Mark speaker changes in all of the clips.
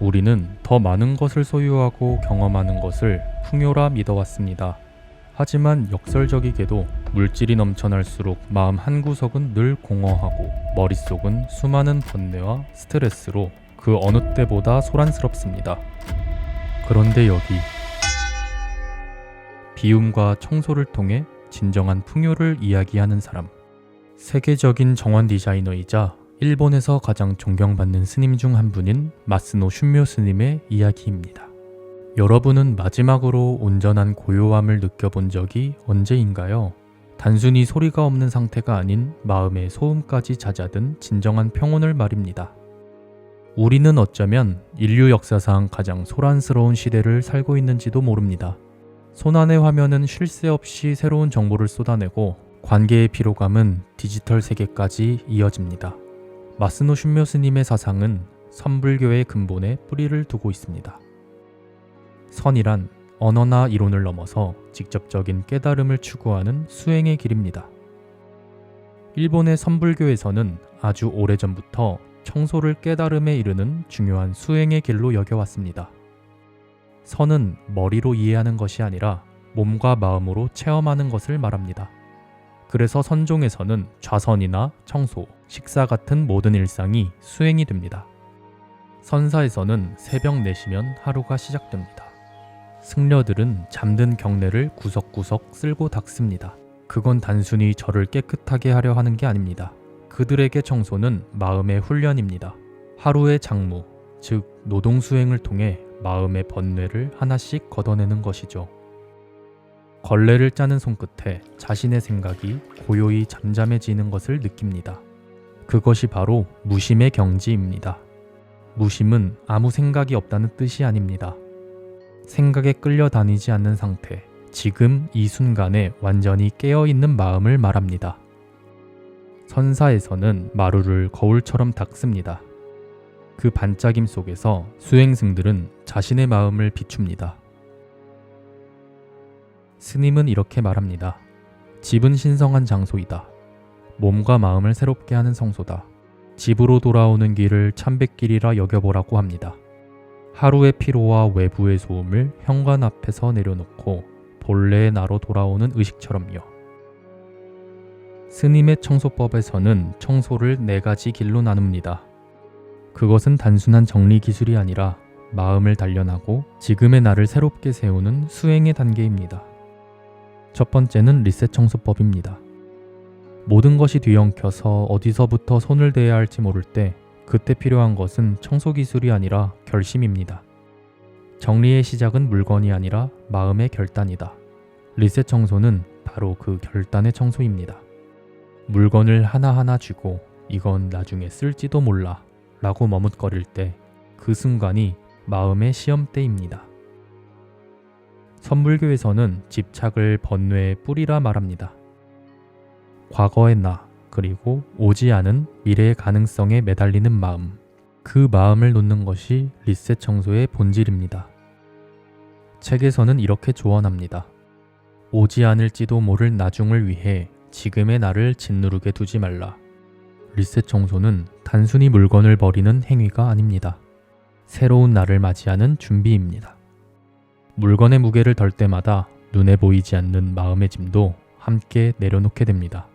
Speaker 1: 우리는 더 많은 것을 소유하고 경험하는 것을 풍요라 믿어왔습니다. 하지만 역설적이게도 물질이 넘쳐날수록 마음 한구석은 늘 공허하고 머릿속은 수많은 번뇌와 스트레스로 그 어느 때보다 소란스럽습니다. 그런데 여기 비움과 청소를 통해 진정한 풍요를 이야기하는 사람, 세계적인 정원 디자이너이자 일본에서 가장 존경받는 스님 중 한 분인 마스노 슌묘 스님의 이야기입니다. 여러분은 마지막으로 온전한 고요함을 느껴본 적이 언제인가요? 단순히 소리가 없는 상태가 아닌 마음의 소음까지 잦아든 진정한 평온을 말입니다. 우리는 어쩌면 인류 역사상 가장 소란스러운 시대를 살고 있는지도 모릅니다. 손안의 화면은 쉴 새 없이 새로운 정보를 쏟아내고 관계의 피로감은 디지털 세계까지 이어집니다. 마스노 슌묘 스님의 사상은 선불교의 근본에 뿌리를 두고 있습니다. 선이란 언어나 이론을 넘어서 직접적인 깨달음을 추구하는 수행의 길입니다. 일본의 선불교에서는 아주 오래전부터 청소를 깨달음에 이르는 중요한 수행의 길로 여겨왔습니다. 선은 머리로 이해하는 것이 아니라 몸과 마음으로 체험하는 것을 말합니다. 그래서 선종에서는 좌선이나 청소, 식사 같은 모든 일상이 수행이 됩니다. 선사에서는 새벽 4시면 하루가 시작됩니다. 승려들은 잠든 경내를 구석구석 쓸고 닦습니다. 그건 단순히 절을 깨끗하게 하려 하는 게 아닙니다. 그들에게 청소는 마음의 훈련입니다. 하루의 장무, 즉 노동 수행을 통해 마음의 번뇌를 하나씩 걷어내는 것이죠. 걸레를 짜는 손끝에 자신의 생각이 고요히 잠잠해지는 것을 느낍니다. 그것이 바로 무심의 경지입니다. 무심은 아무 생각이 없다는 뜻이 아닙니다. 생각에 끌려다니지 않는 상태, 지금 이 순간에 완전히 깨어있는 마음을 말합니다. 선사에서는 마루를 거울처럼 닦습니다. 그 반짝임 속에서 수행승들은 자신의 마음을 비춥니다. 스님은 이렇게 말합니다. 집은 신성한 장소이다. 몸과 마음을 새롭게 하는 성소다. 집으로 돌아오는 길을 참배길이라 여겨보라고 합니다. 하루의 피로와 외부의 소음을 현관 앞에서 내려놓고 본래의 나로 돌아오는 의식처럼요. 스님의 청소법에서는 청소를 4가지 길로 나눕니다. 그것은 단순한 정리 기술이 아니라 마음을 단련하고 지금의 나를 새롭게 세우는 수행의 단계입니다. 첫 번째는 리셋 청소법입니다. 모든 것이 뒤엉켜서 어디서부터 손을 대야 할지 모를 때 그때 필요한 것은 청소 기술이 아니라 결심입니다. 정리의 시작은 물건이 아니라 마음의 결단이다. 리셋 청소는 바로 그 결단의 청소입니다. 물건을 하나하나 쥐고 이건 나중에 쓸지도 몰라 라고 머뭇거릴 때 그 순간이 마음의 시험대입니다. 선불교에서는 집착을 번뇌의 뿌리라 말합니다. 과거의 나, 그리고 오지 않은 미래의 가능성에 매달리는 마음, 그 마음을 놓는 것이 리셋 청소의 본질입니다. 책에서는 이렇게 조언합니다. 오지 않을지도 모를 나중을 위해 지금의 나를 짓누르게 두지 말라. 리셋 청소는 단순히 물건을 버리는 행위가 아닙니다. 새로운 나를 맞이하는 준비입니다. 물건의 무게를 덜 때마다 눈에 보이지 않는 마음의 짐도 함께 내려놓게 됩니다.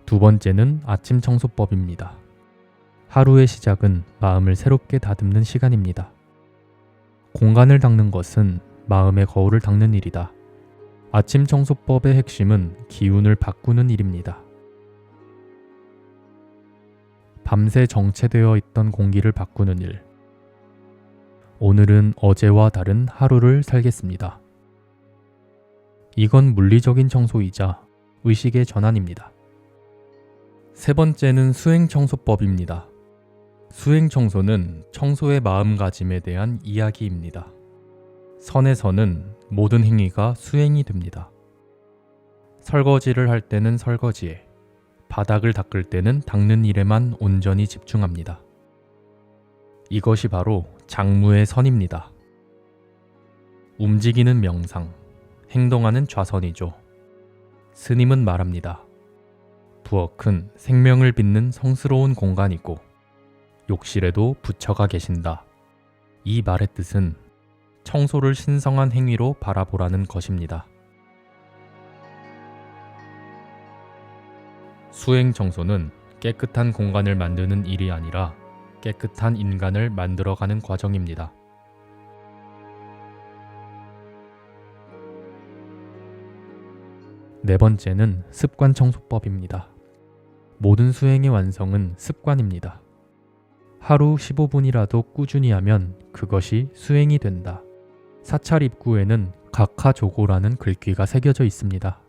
Speaker 1: 두 번째는 아침 청소법입니다. 하루의 시작은 마음을 새롭게 다듬는 시간입니다. 공간을 닦는 것은 마음의 거울을 닦는 일이다. 아침 청소법의 핵심은 기운을 바꾸는 일입니다. 밤새 정체되어 있던 공기를 바꾸는 일. 오늘은 어제와 다른 하루를 살겠습니다. 이건 물리적인 청소이자 의식의 전환입니다. 세 번째는 수행 청소법입니다. 수행 청소는 청소의 마음가짐에 대한 이야기입니다. 선에서는 모든 행위가 수행이 됩니다. 설거지를 할 때는 설거지에, 바닥을 닦을 때는 닦는 일에만 온전히 집중합니다. 이것이 바로 장무의 선입니다. 움직이는 명상, 행동하는 좌선이죠. 스님은 말합니다. 부엌은 생명을 빚는 성스러운 공간이고 욕실에도 부처가 계신다. 이 말의 뜻은 청소를 신성한 행위로 바라보라는 것입니다. 수행 청소는 깨끗한 공간을 만드는 일이 아니라 깨끗한 인간을 만들어가는 과정입니다. 네 번째는 습관 청소법입니다. 모든 수행의 완성은 습관입니다. 하루 15분이라도 꾸준히 하면 그것이 수행이 된다. 사찰 입구에는 각하조고라는 글귀가 새겨져 있습니다.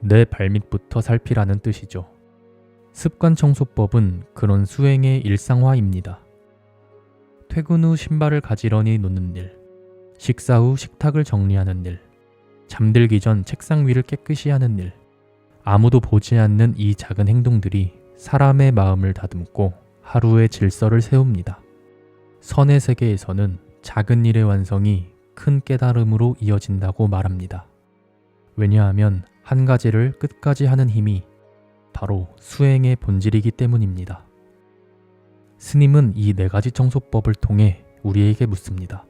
Speaker 1: 내 발밑부터 살피라는 뜻이죠. 습관 청소법은 그런 수행의 일상화입니다. 퇴근 후 신발을 가지런히 놓는 일, 식사 후 식탁을 정리하는 일, 잠들기 전 책상 위를 깨끗이 하는 일, 아무도 보지 않는 이 작은 행동들이 사람의 마음을 다듬고 하루의 질서를 세웁니다. 선의 세계에서는 작은 일의 완성이 큰 깨달음으로 이어진다고 말합니다. 왜냐하면 한 가지를 끝까지 하는 힘이 바로 수행의 본질이기 때문입니다. 스님은 이 네 가지 청소법을 통해 우리에게 묻습니다.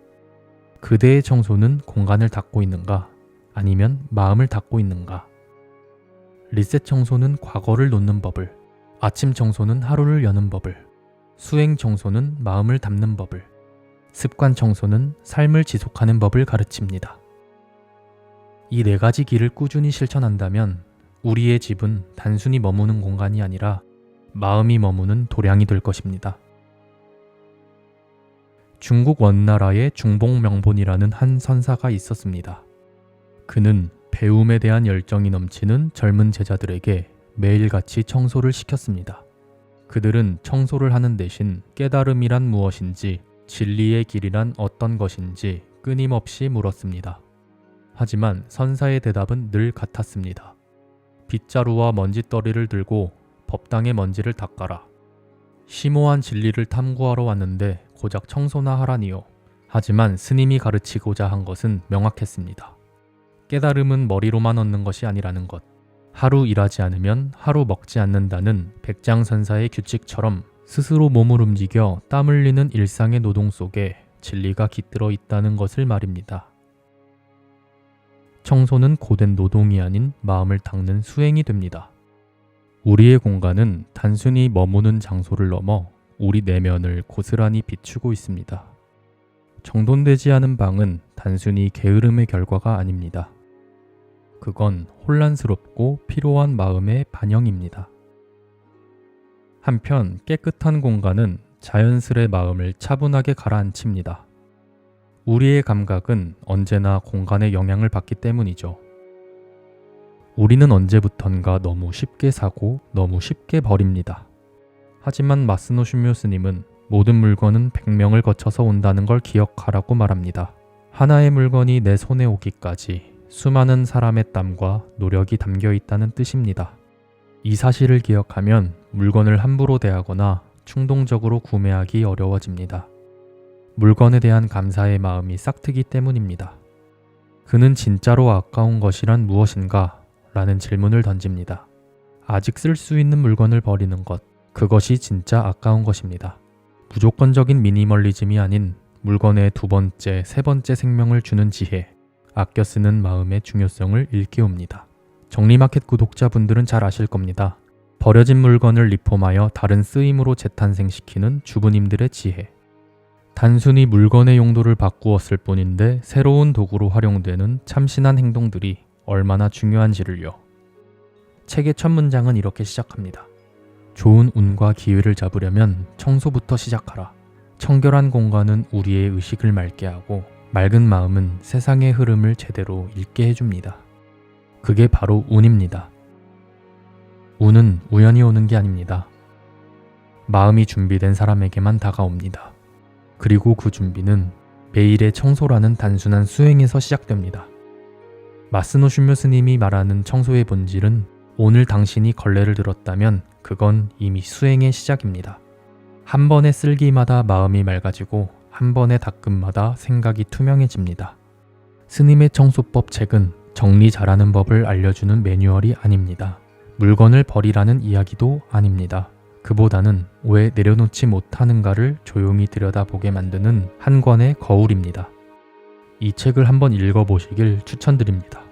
Speaker 1: 그대의 청소는 공간을 닦고 있는가? 아니면 마음을 닦고 있는가? 리셋 청소는 과거를 놓는 법을, 아침 청소는 하루를 여는 법을, 수행 청소는 마음을 담는 법을, 습관 청소는 삶을 지속하는 법을 가르칩니다. 이 네 가지 길을 꾸준히 실천한다면 우리의 집은 단순히 머무는 공간이 아니라 마음이 머무는 도량이 될 것입니다. 중국 원나라에 중복명본이라는 한 선사가 있었습니다. 그는 배움에 대한 열정이 넘치는 젊은 제자들에게 매일같이 청소를 시켰습니다. 그들은 청소를 하는 대신 깨달음이란 무엇인지, 진리의 길이란 어떤 것인지 끊임없이 물었습니다. 하지만 선사의 대답은 늘 같았습니다. 빗자루와 먼지떨이를 들고 법당의 먼지를 닦아라. 심오한 진리를 탐구하러 왔는데 고작 청소나 하라니요. 하지만 스님이 가르치고자 한 것은 명확했습니다. 깨달음은 머리로만 얻는 것이 아니라는 것. 하루 일하지 않으면 하루 먹지 않는다는 백장선사의 규칙처럼 스스로 몸을 움직여 땀 흘리는 일상의 노동 속에 진리가 깃들어 있다는 것을 말입니다. 청소는 고된 노동이 아닌 마음을 닦는 수행이 됩니다. 우리의 공간은 단순히 머무는 장소를 넘어 우리 내면을 고스란히 비추고 있습니다. 정돈되지 않은 방은 단순히 게으름의 결과가 아닙니다. 그건 혼란스럽고 피로한 마음의 반영입니다. 한편 깨끗한 공간은 자연스레 마음을 차분하게 가라앉힙니다. 우리의 감각은 언제나 공간의 영향을 받기 때문이죠. 우리는 언제부턴가 너무 쉽게 사고 너무 쉽게 버립니다. 하지만 마스노 슈묘 스님은 모든 물건은 100명을 거쳐서 온다는 걸 기억하라고 말합니다. 하나의 물건이 내 손에 오기까지 수많은 사람의 땀과 노력이 담겨 있다는 뜻입니다. 이 사실을 기억하면 물건을 함부로 대하거나 충동적으로 구매하기 어려워집니다. 물건에 대한 감사의 마음이 싹트기 때문입니다. 그는 진짜로 아까운 것이란 무엇인가? 라는 질문을 던집니다. 아직 쓸 수 있는 물건을 버리는 것, 그것이 진짜 아까운 것입니다. 무조건적인 미니멀리즘이 아닌 물건에 두 번째, 세 번째 생명을 주는 지혜, 아껴 쓰는 마음의 중요성을 일깨웁니다. 정리마켓 구독자분들은 잘 아실 겁니다. 버려진 물건을 리폼하여 다른 쓰임으로 재탄생시키는 주부님들의 지혜. 단순히 물건의 용도를 바꾸었을 뿐인데 새로운 도구로 활용되는 참신한 행동들이 얼마나 중요한지를요. 책의 첫 문장은 이렇게 시작합니다. 좋은 운과 기회를 잡으려면 청소부터 시작하라. 청결한 공간은 우리의 의식을 맑게 하고 맑은 마음은 세상의 흐름을 제대로 읽게 해줍니다. 그게 바로 운입니다. 운은 우연히 오는 게 아닙니다. 마음이 준비된 사람에게만 다가옵니다. 그리고 그 준비는 매일의 청소라는 단순한 수행에서 시작됩니다. 마스노 슈묘 스님이 말하는 청소의 본질은 오늘 당신이 걸레를 들었다면 그건 이미 수행의 시작입니다. 한 번의 쓸기마다 마음이 맑아지고 한 번의 닦음마다 생각이 투명해집니다. 스님의 청소법 책은 정리 잘하는 법을 알려주는 매뉴얼이 아닙니다. 물건을 버리라는 이야기도 아닙니다. 그보다는 왜 내려놓지 못하는가를 조용히 들여다보게 만드는 한 권의 거울입니다. 이 책을 한번 읽어보시길 추천드립니다.